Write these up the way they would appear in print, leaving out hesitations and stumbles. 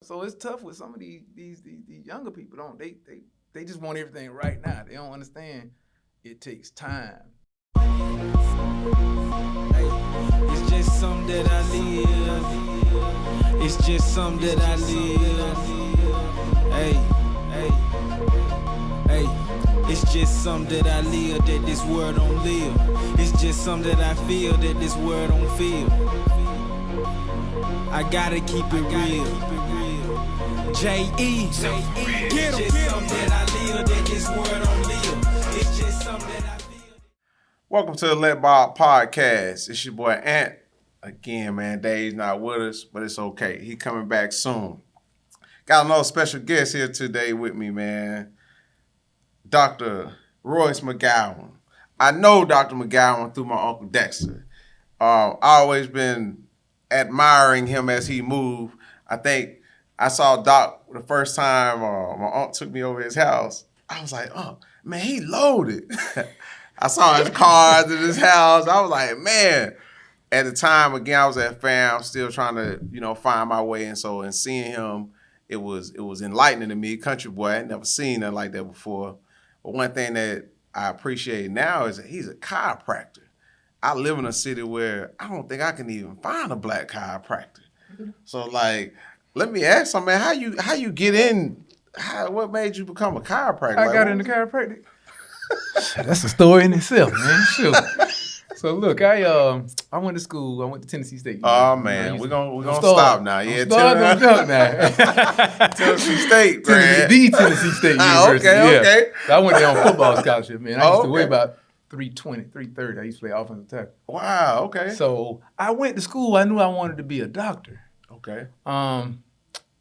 So it's tough with some of these younger people. They just want everything right now. They don't understand it takes time. It's just something that I live. It's just something that I live. It's just something that I live that this world don't live. It's just something that I feel that this world don't feel. I gotta keep it real. J.E. Get em. It's just something that I live that this world don't live. It's just something that I feel. Welcome to the Let Bob Podcast. It's your boy Ant. Again, man, Dave's not with us, but it's okay. He coming back soon. Got another special guest here today with me, man. Dr. Royce McGowan. I know Dr. McGowan through my Uncle Dexter. I always been admiring him as he moved. I think I saw Doc the first time my aunt took me over his house. I was like, oh, man, he loaded. I saw his cars in his house. I was like, man. At the time, again, I was at fam, still trying to, find my way. And so in seeing him, it was enlightening to me. Country boy, I had never seen nothing like that before. But one thing that I appreciate now is that he's a chiropractor. I live in a city where I don't think I can even find a black chiropractor. So, let me ask him, man, how you get in? What made you become a chiropractor? I got into chiropractic. That's a story in itself, man. Sure. So look, I went to school. I went to Tennessee State. Oh man, we're gonna stop now. Yeah, Tennessee State, man. Tennessee State University. Okay. So I went there on football scholarship, man. I used to weigh about 320, 330. I used to play offensive tackle. Wow. Okay. So I went to school. I knew I wanted to be a doctor. Okay.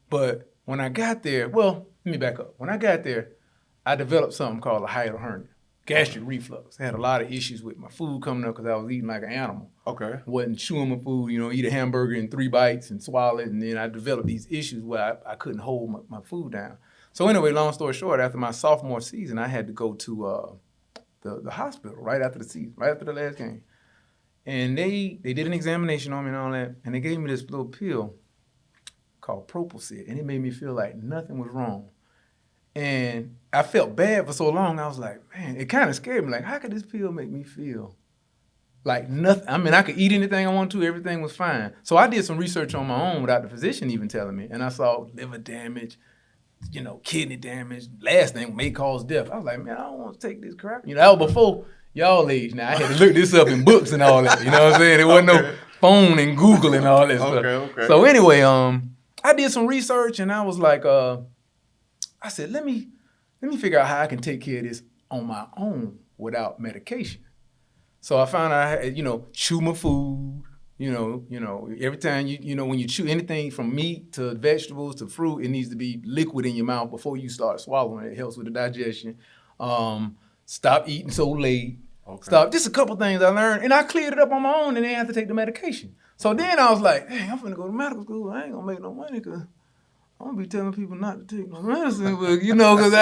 But when I got there, let me back up. When I got there, I developed something called a hiatal hernia. Gastric reflux. I had a lot of issues with my food coming up because I was eating like an animal. Okay. Wasn't chewing my food, eat a hamburger in 3 bites and swallow it. And then I developed these issues where I couldn't hold my food down. So anyway, long story short, after my sophomore season, I had to go to the hospital right after the season, right after the last game. And they did an examination on me and all that, and they gave me this little pill called Propulsit, and it made me feel like nothing was wrong. And I felt bad for so long, I was like, man, it kind of scared me. Like, how could this pill make me feel like nothing? I mean, I could eat anything I wanted to, everything was fine. So I did some research on my own without the physician even telling me. And I saw liver damage, kidney damage, last thing may cause death. I was like, man, I don't want to take this crap. That was before y'all age. Now, I had to look this up in books and all that. You know what I'm saying? There wasn't no phone and Google and all that stuff. Okay. So anyway, I did some research and I was like, I said, let me figure out how I can take care of this on my own without medication. So I found out I had, chew my food, every time when you chew anything from meat to vegetables to fruit, it needs to be liquid in your mouth before you start swallowing. It helps with the digestion. Stop eating so late. Okay. Stop. Just a couple things I learned, and I cleared it up on my own and didn't have to take the medication. So then I was like, hey, I'm finna go to medical school. I ain't gonna make no money because I'm gonna be telling people not to take no medicine, but because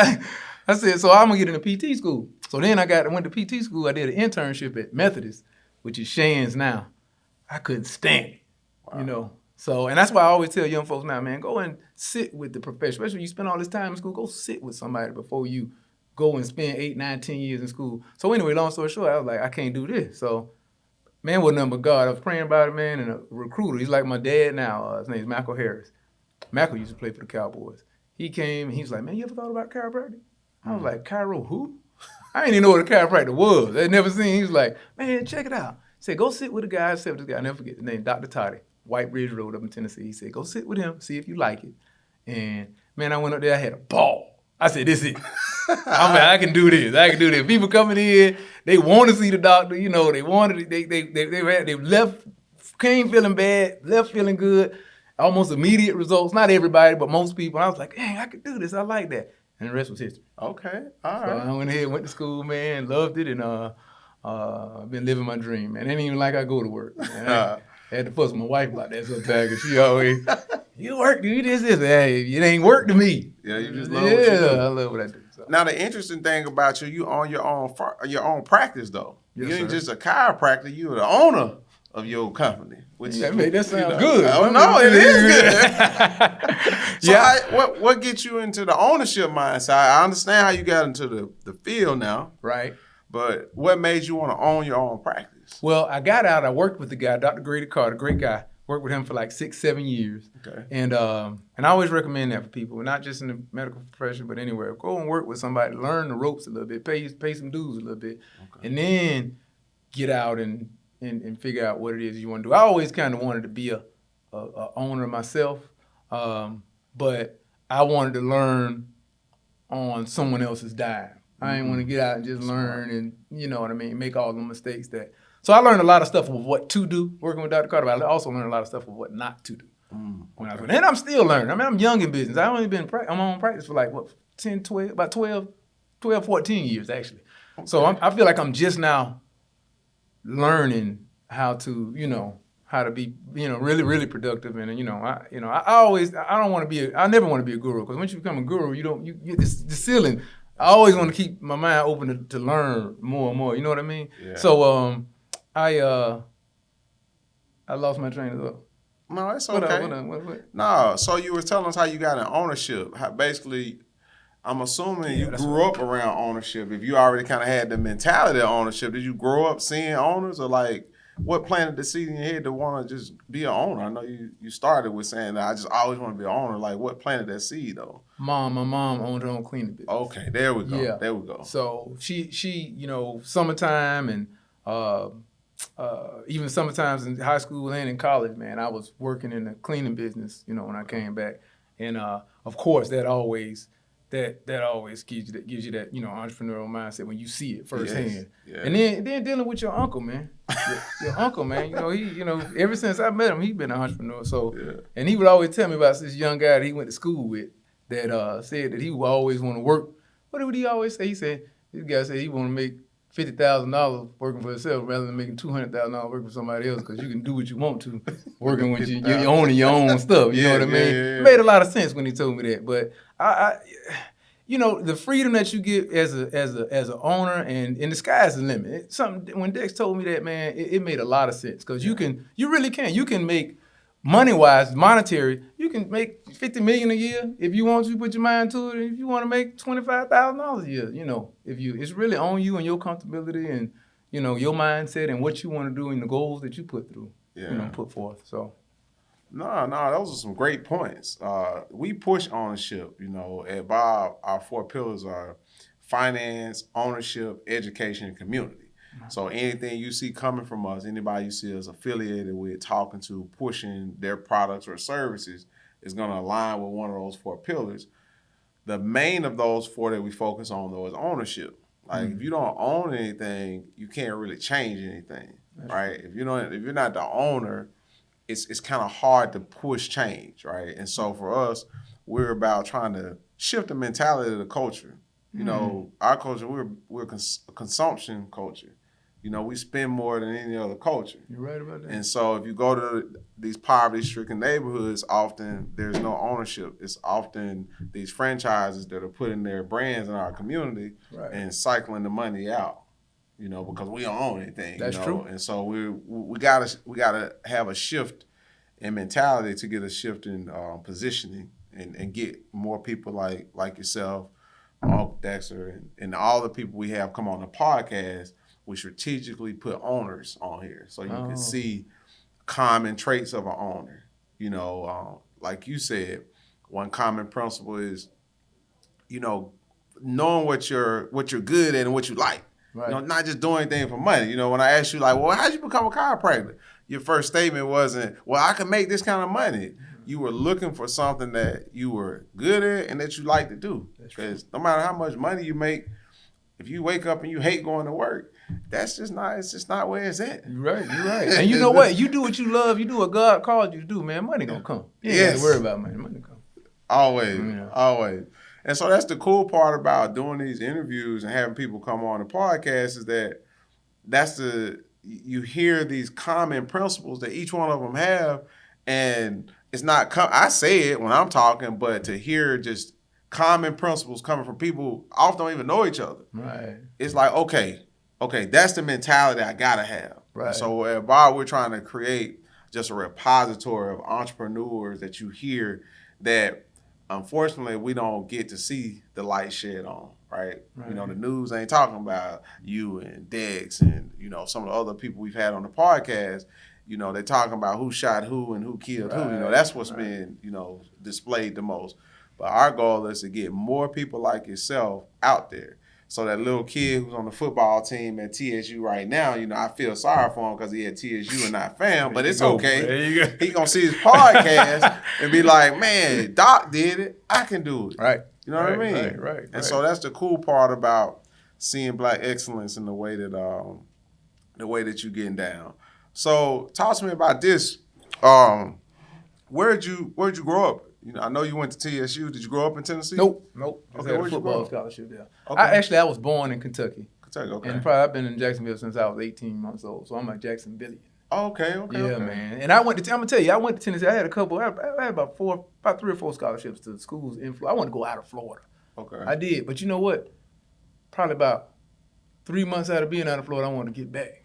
I said, so I'm gonna get into PT school. So then I went to PT school. I did an internship at Methodist, which is Shands now. I couldn't stand it, Wow. So, and that's why I always tell young folks now, man, go and sit with the professional. Especially when you spend all this time in school, go sit with somebody before you go and spend 8, 9, 10 years in school. So anyway, long story short, I was like, I can't do this. So, man, wasn't nothing but God. I was praying about it, man, and a recruiter. He's like my dad now. His name's Michael Harris. Michael used to play for the Cowboys. He came and he was like, man, you ever thought about chiropractic? I was like, chiro who? I didn't even know what a chiropractor was. I'd never seen. He was like, man, check it out. He said, go sit with a guy. I said with this guy, I never forget the name, Dr. Toddy, White Bridge Road up in Tennessee. He said, go sit with him, see if you like it. And man, I went up there, I had a ball. I said, this is it. I'm like, I can do this. People coming in, they want to see the doctor, they wanted it. They left, came feeling bad, left feeling good. Almost immediate results. Not everybody, but most people. I was like, dang, I could do this. I like that. And the rest was history. Okay. All right. So I went ahead, went to school, man, loved it, and I've been living my dream, man. It ain't even like I go to work. I had to fuss with my wife about that sometimes, because she always, you work, do this. Hey, it ain't work to me. Yeah, you just love what you do. I love what I do. So. Now, the interesting thing about you own your own practice, though. Yes, you ain't sir. just a chiropractor, you're the owner of your company. Which Yeah, made that sound good. Oh no, it is good. So Yeah. what gets you into the ownership mindset? I understand how you got into the field now, Right. but what made you want to own your own practice? Well, I got out. I worked with the guy, Dr. Grady Carter, great guy. Worked with him for like 6-7 years. Okay. And I always recommend that for people, not just in the medical profession, but anywhere. Go and work with somebody, learn the ropes a little bit, pay some dues a little bit, and then get out and figure out what it is you want to do. I always kind of wanted to be a owner myself, but I wanted to learn on someone else's dime. I didn't want to get out and just learn and, you know what I mean, make all the mistakes that. So I learned a lot of stuff of what to do working with Dr. Carter, but I also learned a lot of stuff of what not to do. When I was, and I'm still learning. I mean, I'm young in business. I've only been I'm on practice for like, 12, 14 years, actually. Okay. So I feel like I'm just now learning how to, how to be, really, really productive. And, I never want to be a guru, because once you become a guru, it's the ceiling. I always want to keep my mind open to learn more and more. You know what I mean? Yeah. So I lost my train of thought. No, it's okay. What? No, so you were telling us how you got in ownership. How basically, I'm assuming you grew up around ownership. If you already kind of had the mentality of ownership, did you grow up seeing owners, or like what planted the seed in your head to want to just be an owner? I know you started with saying that I just always want to be an owner. Like, what planted that seed though? My mom owned her own cleaning business. Okay, there we go. Yeah. There we go. So she summertime and even sometimes in high school and in college, man, I was working in the cleaning business, when I came back. And of course that always gives you that entrepreneurial mindset when you see it firsthand. Yes. Yeah. And then dealing with your uncle, man. your uncle, man, he ever since I met him, he's been an entrepreneur. So and he would always tell me about this young guy that he went to school with that said that he would always want to work. What would he always say? He said, this guy said he want to make $50,000 working for himself rather than making $200,000 working for somebody else, because you can do what you want to working with you're owning your own stuff. You know what I mean? Yeah. It made a lot of sense when he told me that. But I the freedom that you get as an owner, and the sky's the limit. When Dex told me that, man, it made a lot of sense, because you really can. You can make monetary, you can make $50 million a year if you want to put your mind to it. If you want to make $25,000 a year, it's really on you and your comfortability and your mindset and what you want to do and the goals that you put forth. So, no, those are some great points. We push ownership. At Bob, our 4 pillars are finance, ownership, education, and community. So anything you see coming from us, anybody you see us affiliated with, talking to, pushing their products or services is going to align with one of those 4 pillars. The main of those 4 that we focus on, though, is ownership. Like, if you don't own anything, you can't really change anything, right? If you're not the owner, it's kind of hard to push change, right? And so for us, we're about trying to shift the mentality of the culture. Our culture, we're a consumption culture. We spend more than any other culture. You're right about that. And so if you go to these poverty-stricken neighborhoods, often there's no ownership. It's often these franchises that are putting their brands in our community and cycling the money out, because we don't own anything. That's true. And so we gotta have a shift in mentality to get a shift in positioning and get more people like yourself, Uncle Dexter, and all the people we have come on the podcast. We strategically put owners on here so you can see common traits of an owner. Like you said, one common principle is, knowing what you're good at and what you like. Right. Not just doing anything for money. When I asked you, like, well, how'd you become a chiropractor? Your first statement wasn't, well, I can make this kind of money. You were looking for something that you were good at and that you like to do. Because no matter how much money you make, if you wake up and you hate going to work, it's just not where it's at. You're right. And you know what? You do what you love. You do what God called you to do, man. Money gonna come. You ain't got to worry about money. Money come. Always. And so that's the cool part about doing these interviews and having people come on the podcast is that you hear these common principles that each one of them have, and it's not. I say it when I'm talking, but to hear just common principles coming from people who often don't even know each other. Right. It's like, okay, that's the mentality I gotta have. Right. So at Bob, we're trying to create just a repository of entrepreneurs that you hear that unfortunately we don't get to see the light shed on, right? You know, the news ain't talking about you and Dex and, you know, some of the other people we've had on the podcast. You know, they're talking about who shot who and who killed who. You know, that's what's been, you know, displayed the most. But our goal is to get more people like yourself out there. So that little kid who's on the football team at TSU right now, you know, I feel sorry for him because he at TSU and not fam, but it's okay. He gonna see his podcast and be like, man, Doc did it. I can do it. Right. You know what I mean? Right. And so that's the cool part about seeing Black excellence in the way that you're getting down. So talk to me about this. Where'd you grow up? You know, I know you went to TSU. Did you grow up in Tennessee? Nope. Okay, I had a where'd you grow football up? scholarship there. Okay. I was born in Kentucky. Kentucky, okay. And probably I've been in Jacksonville since I was 18 months old. So I'm a Jacksonvillian. Okay. Yeah, man. And I went to, I'm going to tell you, I went to Tennessee. I had about 3 or 4 scholarships to schools in Florida. I wanted to go out of Florida. Okay. I did. But you know what? Probably about 3 months out of being out of Florida, I wanted to get back.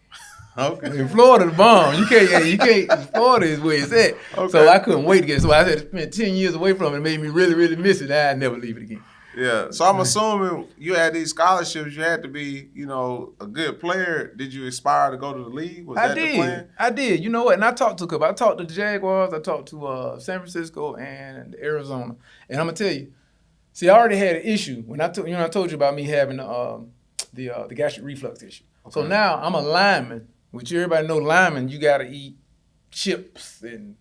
Okay. In Florida, the bomb. You can't. Florida is where it's at. Okay. So I couldn't wait to get. So I had to spend 10 years away from it. It made me really, really miss it. I'd never leave it again. Yeah. So I'm assuming you had these scholarships. You had to be, you know, a good player. Did you aspire to go to the league? Was that the plan? I did. You know what? And I talked to a couple. I talked to the Jaguars. I talked to San Francisco and Arizona. And I'm gonna tell you. See, I already had an issue when I told you about me having the gastric reflux issue. Okay. So now I'm a lineman. Which everybody know linemen, you got to eat chips and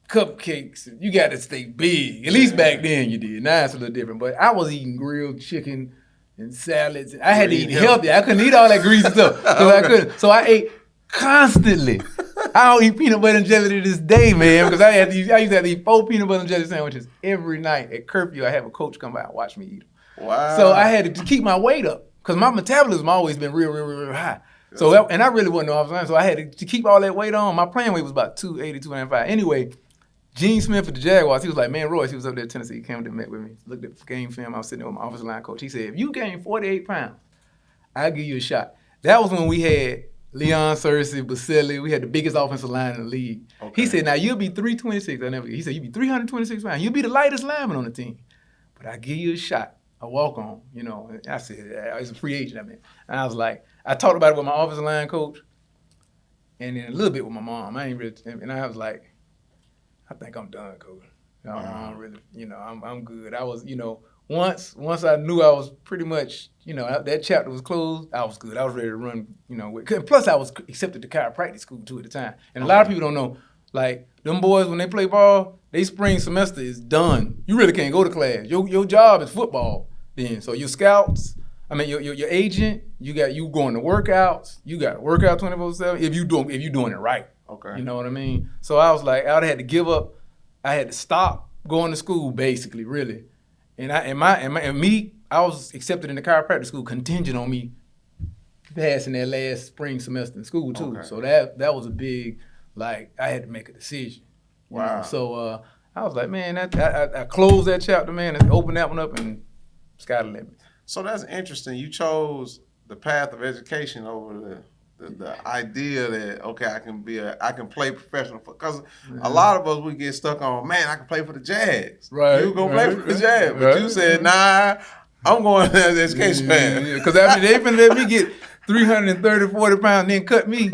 cupcakes. And you got to stay big. At least back then you did. Now it's a little different. But I was eating grilled chicken and salads. I had to eat healthy. I couldn't eat all that greasy stuff because I couldn't. So I ate constantly. I don't eat peanut butter and jelly to this day, man, because I used to have to eat 4 peanut butter and jelly sandwiches every night. At curfew, I have a coach come by and watch me eat them. Wow. So I had to keep my weight up because my metabolism always been real high. So and I really wasn't no offensive, so I had to keep all that weight on. My playing weight was about 280, 295. Anyway, Gene Smith at the Jaguars, he was like, man, Royce, he was up there in Tennessee. He came and met with me, looked at the game film. I was sitting there with my offensive line coach. He said, if you gain 48 pounds, I'll give you a shot. That was when we had Leon Searcy, Baselli. We had the biggest offensive line in the league. Okay. He said, now you'll be 326. He said, you'll be 326 pounds. You'll be the lightest lineman on the team. But I'll give you a shot. A walk on, you know. And I said, it's a free agent, I mean. And I was like, I talked about it with my offensive line coach and then a little bit with my mom. And I was like, I think I'm done, coach. I don't really, you know, I'm good. I was, you know, once I knew I was pretty much, you know, that chapter was closed, I was good. I was ready to run, you know. Plus, I was accepted to chiropractic school, too, at the time. And a lot of people don't know, like, them boys, when they play ball, they spring semester is done. You really can't go to class. Your job is football then. So your scouts, I mean, your agent, you going to workouts. You got to work out 24/7 if you doing it right. Okay. You know what I mean? So I was like, I had to give up. I had to stop going to school, basically, really. And I was accepted in the chiropractic school contingent on me passing that last spring semester in school too. Okay. So that was a big, like, I had to make a decision. Wow. Know? So I was like, man, I closed that chapter, man, and opened that one up, and sky the limit. So that's interesting. You chose the path of education over the idea that, okay, I can play professional, because a lot of us, we get stuck on, man, I can play for the Jazz. Right. You gonna play for the Jazz, but you said, nah, I'm going to the education path. Because after they finna let me get 330, 40 pounds and then cut me.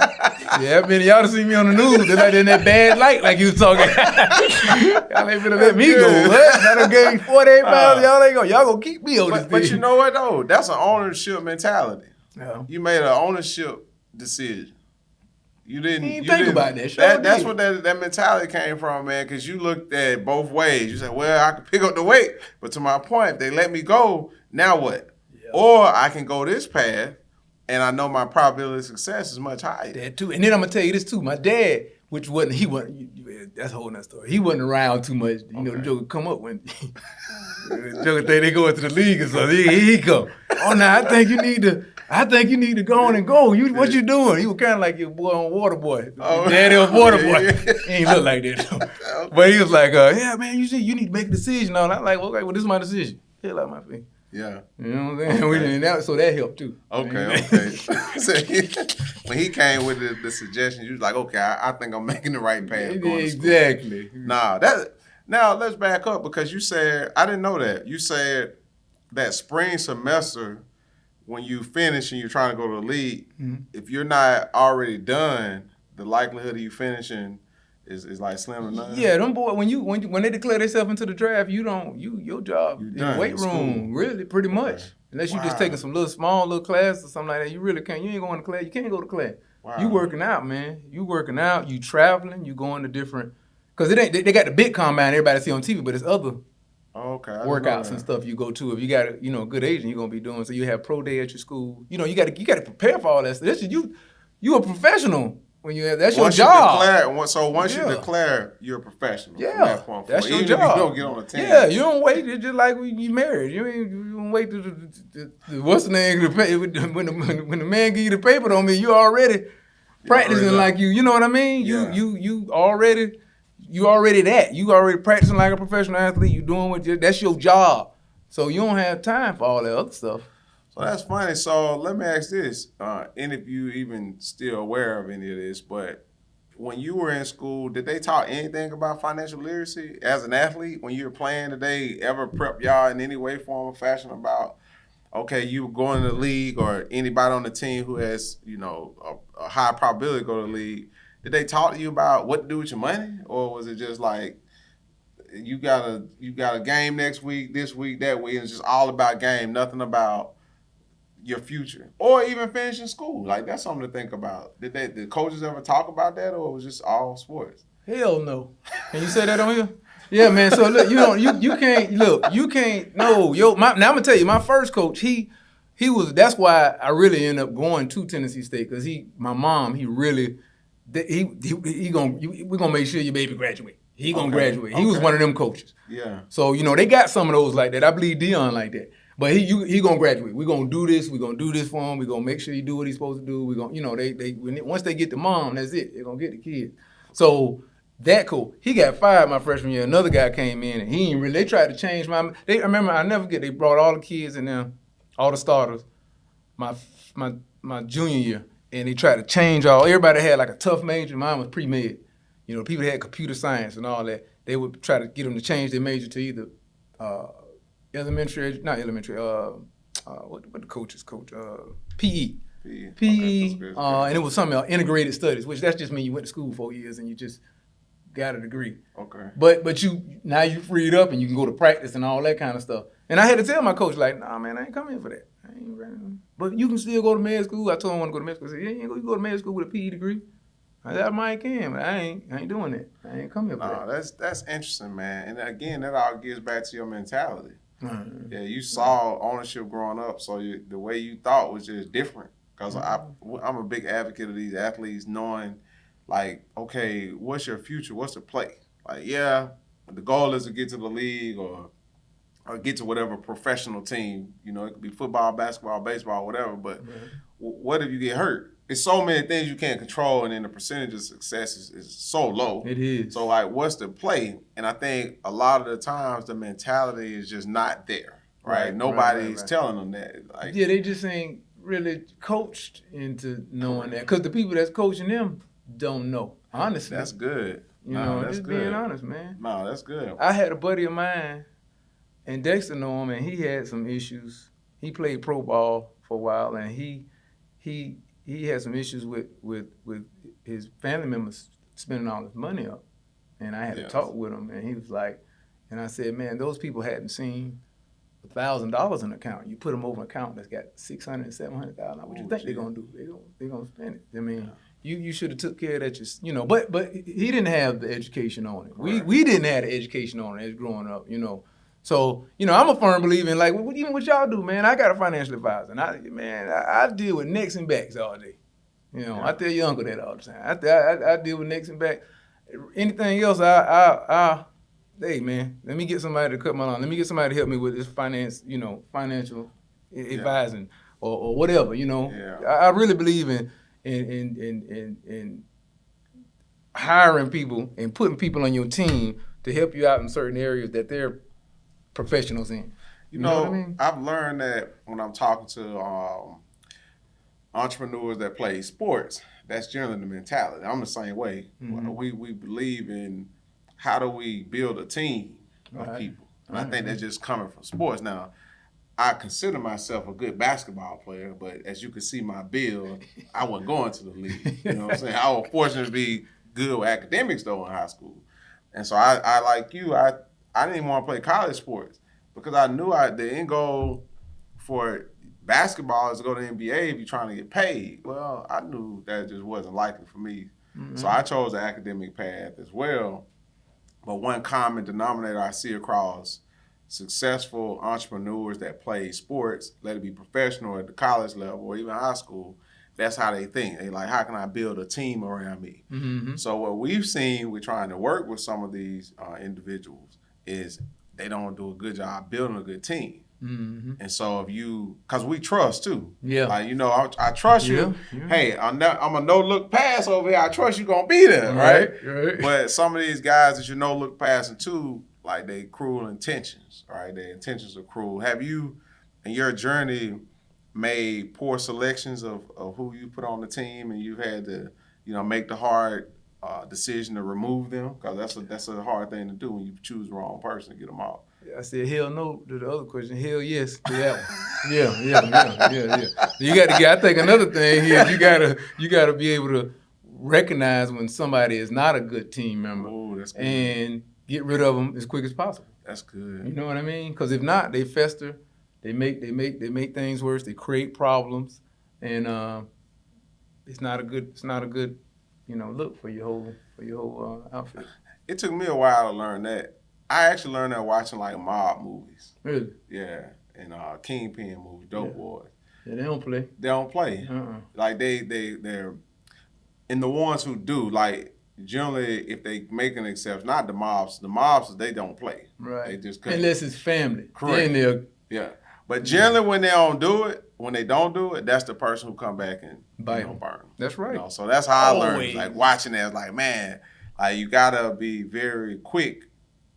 Yeah, man, y'all see me on the news. They're like in that bad light like you was talking. Y'all ain't finna let me go. What? I done gained 48 pounds. Y'all gonna keep me on this But thing. you know what, though? That's an ownership mentality. Yeah. You made an ownership decision. You didn't think about that. That's what that mentality came from, man, because you looked at it both ways. You said, well, I can pick up the weight, but to my point, if they let me go, now what? Yeah. Or I can go this path, and I know my probability of success is much higher. That too. And then I'm going to tell you this too. My dad, that's a whole nother story. He wasn't around too much. You know, the joke would come up when the joke think they go into the league and so he come. Oh, now I think you need to go on and go. What you doing? He was kind of like your boy on Waterboy. Oh, Daddy on Waterboy. Yeah. He ain't look like that. But he was like, yeah, man, you need to make a decision on it. I'm like, okay, well, this is my decision. Hell out my face. Yeah. You know what I'm saying? Okay. So that helped too. Okay. So when he came with the suggestion, you was like, okay, I think I'm making the right path going to school. Exactly. Now let's back up because you said, I didn't know that. You said that spring semester, when you finish and you're trying to go to the league, if you're not already done, the likelihood of you finishing is like slim to none. Yeah, them boys, when they declare themselves into the draft, your job in the weight room, really, pretty much. Unless you just taking some small little class or something like that, you really can't. You ain't going to class. You can't go to class. Wow. You working out, man. You working out. You traveling. You going to different. Because they got the big combine everybody see on TV, but it's other workouts and stuff you go to. If you got a good agent, you're gonna be doing. So you have pro day at your school. You got to prepare for all that stuff. You a professional when you have that's your job. Once you declare you're a professional, that's your even job. If you don't get on the team. Yeah, you don't wait. It's just like when you married. You don't wait to what's the name? When the man give you the paper, don't mean you already practicing like you. You know what I mean? Yeah. You already that. You already practicing like a professional athlete. You doing that's your job. So you don't have time for all that other stuff. So that's funny. So let me ask this, and if you even still aware of any of this, but when you were in school, did they talk anything about financial literacy as an athlete? When you were playing, did they ever prep y'all in any way, form, or fashion about, okay, you going to the league or anybody on the team who has, a high probability to go to the league, did they talk to you about what to do with your money? Or was it just like, you got a game next week, this week, that week, and it's just all about game, nothing about your future, or even finishing school? Like, that's something to think about. Did the coaches ever talk about that, or it was just all sports? Hell no. Can you say that on here? Yeah, man. So look, you can't no. Now I'm gonna tell you, my first coach, he was. That's why I really ended up going to Tennessee State, because we're gonna make sure your baby graduate. He gonna graduate. He was one of them coaches. Yeah. So they got some of those like that. I believe Dion like that. But he gonna graduate. We're gonna do this. We're gonna do this for him. We're gonna make sure he do what he's supposed to do. We're gonna, once they get the mom, that's it. They're gonna get the kid. So that cool. He got fired my freshman year. Another guy came in, and they tried to change I remember, I never forget, they brought all the kids in there, all the starters, my junior year, and they tried to change everybody had like a tough major. Mine was pre-med. People that had computer science and all that. They would try to get them to change their major to either what the coaches coach? PE. PE, and it was something else, integrated studies, which that's just mean you went to school 4 years and you just got a degree. Okay. But now you freed up and you can go to practice and all that kind of stuff. And I had to tell my coach, like, nah, man, I ain't coming here for that. I ain't ready. But you can still go to med school. I told him I want to go to med school. I said, yeah, you go to med school with a PE degree. I said, I might can, but I ain't doing that. I ain't coming here for that. That's interesting, man. And again, that all gets back to your mentality. Mm-hmm. Yeah, you saw ownership growing up, so the way you thought was just different. Because I'm a big advocate of these athletes knowing, like, okay, what's your future? What's the play? Like, yeah, the goal is to get to the league or get to whatever professional team. It could be football, basketball, baseball, whatever. But what if you get hurt? It's so many things you can't control, and then the percentage of success is so low. It is. So, like, what's the play? And I think a lot of the times the mentality is just not there, right? Nobody's telling them that. Like, yeah, they just ain't really coached into knowing that, because the people that's coaching them don't know. Honestly, that's good. That's just good. Being honest, man. No, that's good. I had a buddy of mine, and Dexter knew him, and he had some issues. He played pro ball for a while, and he had some issues with his family members spending all his money up. And I had to talk with him, and he was like, and I said, man, those people hadn't seen $1,000 in an account. You put them over an account that's got $600,000 and $700,000. What you think they're gonna do? They're gonna spend it. I mean, you should have took care of that. Just but he didn't have the education on it. Right. We didn't have the education on it as growing up. So, I'm a firm believer in, like, even what y'all do, man. I got a financial advisor, and I deal with necks and backs all day. I tell your uncle that all the time. I deal with necks and backs. Anything else, hey, man, let me get somebody to cut my lawn. Let me get somebody to help me with this financial advising or whatever, I really believe in hiring people and putting people on your team to help you out in certain areas that they're professionals in. You know know, what I mean? I've learned that when I'm talking to entrepreneurs that play sports, that's generally the mentality. I'm the same way. Mhm. We believe in how do we build a team of Right. people. And I think that's just coming from sports. Now, I consider myself a good basketball player, but as you can see my build, I wasn't going to the league. You know what I'm saying? I was fortunate to be good with academics though in high school. And so I like you, I didn't even want to play college sports because I knew the end goal for basketball is to go to the NBA if you're trying to get paid. Well, I knew that just wasn't likely for me. Mm-hmm. So I chose the academic path as well. But one common denominator I see across successful entrepreneurs that play sports, let it be professional at the college level or even high school, that's how they think. They like, how can I build a team around me? Mm-hmm. So what we've seen with trying to work with some of these individuals is they don't do a good job building a good team. Mm-hmm. And so because we trust too. Yeah. Like, you know, I trust you. Yeah. Hey, I'm a no-look pass over here. I trust you going to be there, right? Right. But some of these guys that you no-look passing to, like they cruel intentions, right? Their intentions are cruel. Have you, in your journey, made poor selections of who you put on the team and you've had to, you know, make the hard decision to remove them? Because that's a hard thing to do when you choose the wrong person to get them out. I said hell no to the other question. Hell yes to that one. Yeah. You got to get. I think another thing here is you gotta be able to recognize when somebody is not a good team member. Oh, that's good. And get rid of them as quick as possible. That's good. You know what I mean? Because if not, they fester. They make things worse. They create problems, and it's not a good look for your whole outfit. It took me a while to learn that. I actually learned that watching like mob movies. Really? Yeah, and Kingpin movies, Dope Boys. Yeah, they don't play. They don't play. Like they're, and the ones who do, like generally if they make an exception, not the mobs they don't play. Right. They just couldn't. Unless it's family. Correct. Then yeah. But generally when they don't do it, that's the person who come back and Bite burn them. That's right. You know? So that's how I learned. Always. Like watching that, like man, like you gotta be very quick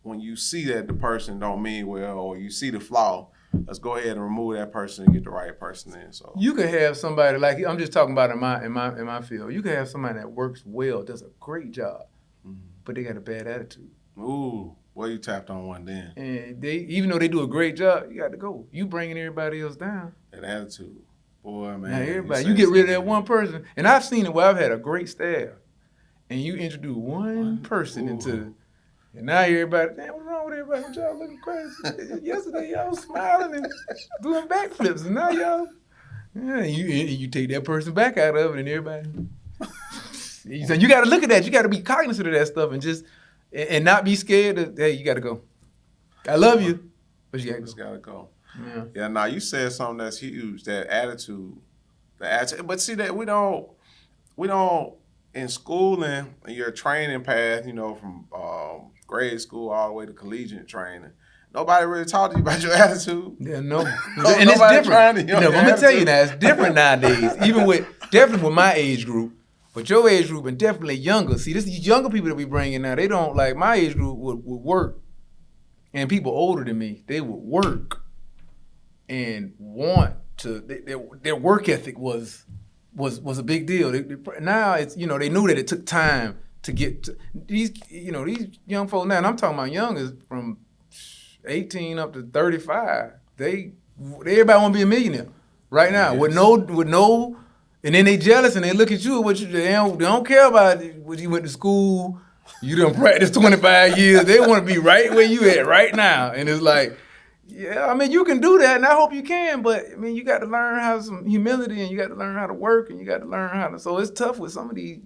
when you see that the person don't mean well or you see the flaw. Let's go ahead and remove that person and get the right person in. So you could have somebody like I'm just talking about in my field. You could have somebody that works well, does a great job, but they got a bad attitude. Ooh, well you tapped on one then. And they, even though they do a great job, you got to go. You bringing everybody else down. That attitude, boy, man. Now everybody, you get rid of that one person, and I've seen it where I've had a great staff, and you introduce one person into. And now everybody, damn, what's wrong with everybody? What y'all looking crazy? Yesterday y'all was smiling and doing backflips, and now y'all, you take that person back out of it, and everybody. So you got to look at that. You got to be cognizant of that stuff, and just and not be scared. Hey, you got to go. I love you, but you just gotta go. Yeah. Now you said something that's huge. That attitude, But see that we don't in schooling, your training path, you know, from grade school all the way to collegiate training, nobody really taught you about your attitude. Yeah, no. And it's different. I'm gonna tell you now, it's different nowadays. Even definitely with my age group, but your age group and definitely younger. See, these younger people that we bring in now, they don't like my age group would work, and people older than me, they would work and want to. Their work ethic was a big deal. Now it's they knew that it took time to get to these young folks now, and I'm talking about young is from 18 up to 35. Everybody want to be a millionaire right now. Yes. with no, and then they jealous and they look at you. They don't care about what you went to school. You done practiced 25 years. They want to be right where you at right now, and it's like. Yeah, I mean, you can do that, and I hope you can, but, I mean, you got to learn how some humility, and you got to learn how to work, and you got to learn how to, so it's tough with some of these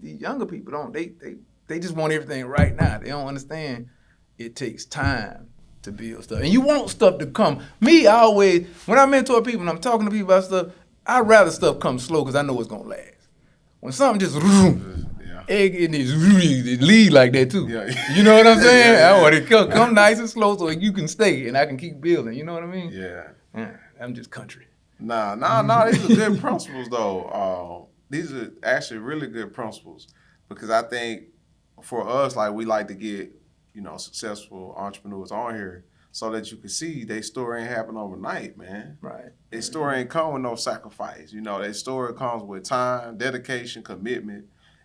younger people, they just want everything right now. They don't understand it takes time to build stuff. And you want stuff to come. Me, I always, when I mentor people and I'm talking to people about stuff, I'd rather stuff come slow because I know it's going to last. When something just, it lead like that too. Yeah. You know what I'm saying? I want it to come nice and slow so you can stay and I can keep building. You know what I mean? Yeah. I'm just country. Nah. These are good principles though. These are actually really good principles because I think for us, like we like to get successful entrepreneurs on here. so that you can see their story ain't happen overnight, man. Right. Their story ain't come with no sacrifice. You know, their story comes with time, dedication, commitment,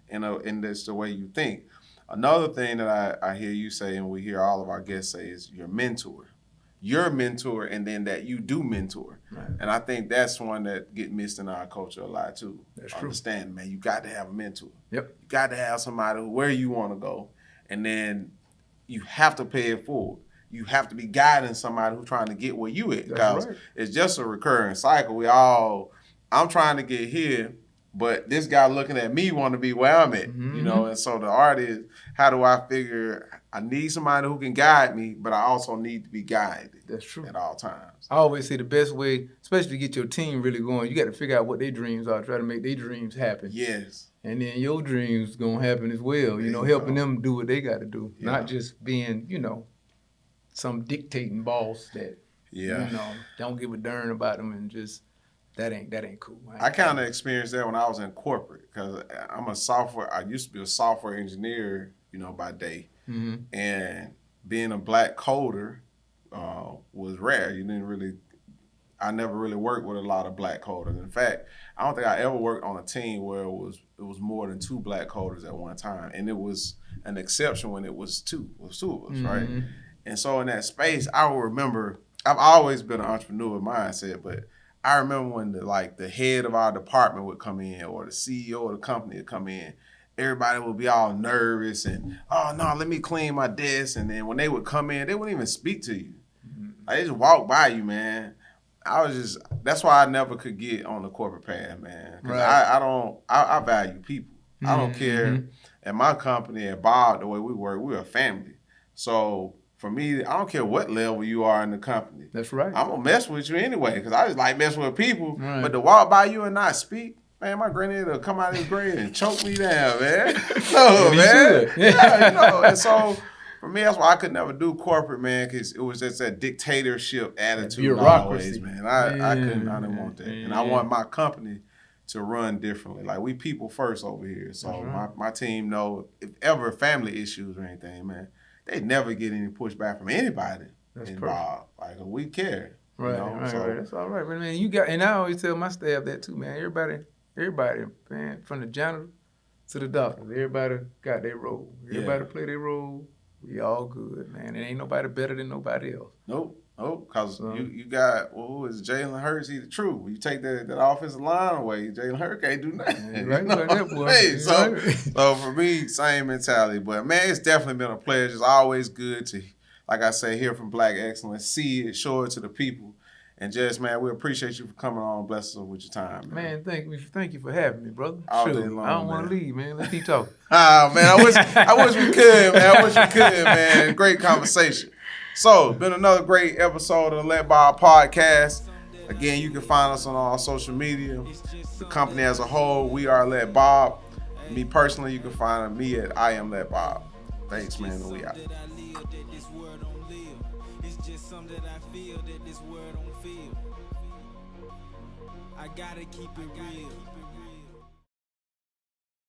and that's the way you think. Another thing that I hear you say, and we hear all of our guests say, is your mentor. Your mentor, and then that you do mentor. Right. And I think that's one that get missed in our culture a lot too. That's true. Understand, man, you got to have a mentor. Yep. You got to have somebody where you want to go, and then you have to pay it forward. You have to be guiding somebody who's trying to get where you at, because it's just a recurring cycle. I'm trying to get here, but this guy looking at me want to be where I'm at, you know. And so the art is, how do I figure? I need somebody who can guide me, but I also need to be guided. That's true. At all times. I always say the best way, especially to get your team really going, you got to figure out what their dreams are, try to make their dreams happen. Yes. And then your dreams gonna happen as well. You know, helping them do what they got to do, not just being, you know, some dictating boss that, you know, don't give a darn about them and just that ain't cool. I kind of experienced that when I was in corporate, because I used to be a software engineer, you know, by day. And being a black coder was rare. I never really worked with a lot of black coders. In fact, I don't think I ever worked on a team where it was more than 2 black coders at one time. And it was an exception when it was two of us, right? And so in that space, I remember, I've always been an entrepreneur mindset, but I remember when the head of our department would come in, or the CEO of the company would come in. Everybody would be all nervous and, oh, no, let me clean my desk. And then when they would come in, they wouldn't even speak to you. They just walk by you, man. That's why I never could get on the corporate path, man. Because I value people. I don't care. At my company, at Bob, the way we work, we're a family. So for me, I don't care what level you are in the company. That's right. I'm going to mess with you anyway, because I just like messing with people. Right. But to walk by you and not speak, man, my granddad will come out of his grave and choke me down, man. No, man. Yeah, you know. And so, for me, that's why I could never do corporate, man, because it was just that dictatorship attitude always, man. I didn't want that. And I want my company to run differently. Like, we people first over here. So, my team know, if ever family issues or anything, man, they never get any pushback from anybody involved. Like, we care. Right, you know? right. That's all right. But, man, and I always tell my staff that too, man. Everybody, man, from the janitor to the doctor, everybody got their role. Everybody play their role. We all good, man. It ain't nobody better than nobody else. Nope, because you got, who is Jalen Hurts? He's the truth. You take that offensive line away, Jalen Hurts can't do nothing. Yeah, right, that boy. Hey, so for me, same mentality. But, man, it's definitely been a pleasure. It's always good to, like I say, hear from Black Excellence, see it, show it to the people. And just, man, we appreciate you for coming on and blessing us with your time, man. Man, thank you for having me, brother. All day long, I don't want to leave, man. Let's keep talking. Man, I wish we could, man. I wish we could, man. Great conversation. So, been another great episode of the Let Bob podcast. Again, you can find us on all social media. The company as a whole, we are Let Bob. Me personally, you can find me at I Am Let Bob. Thanks, man, and we out. I gotta keep it real.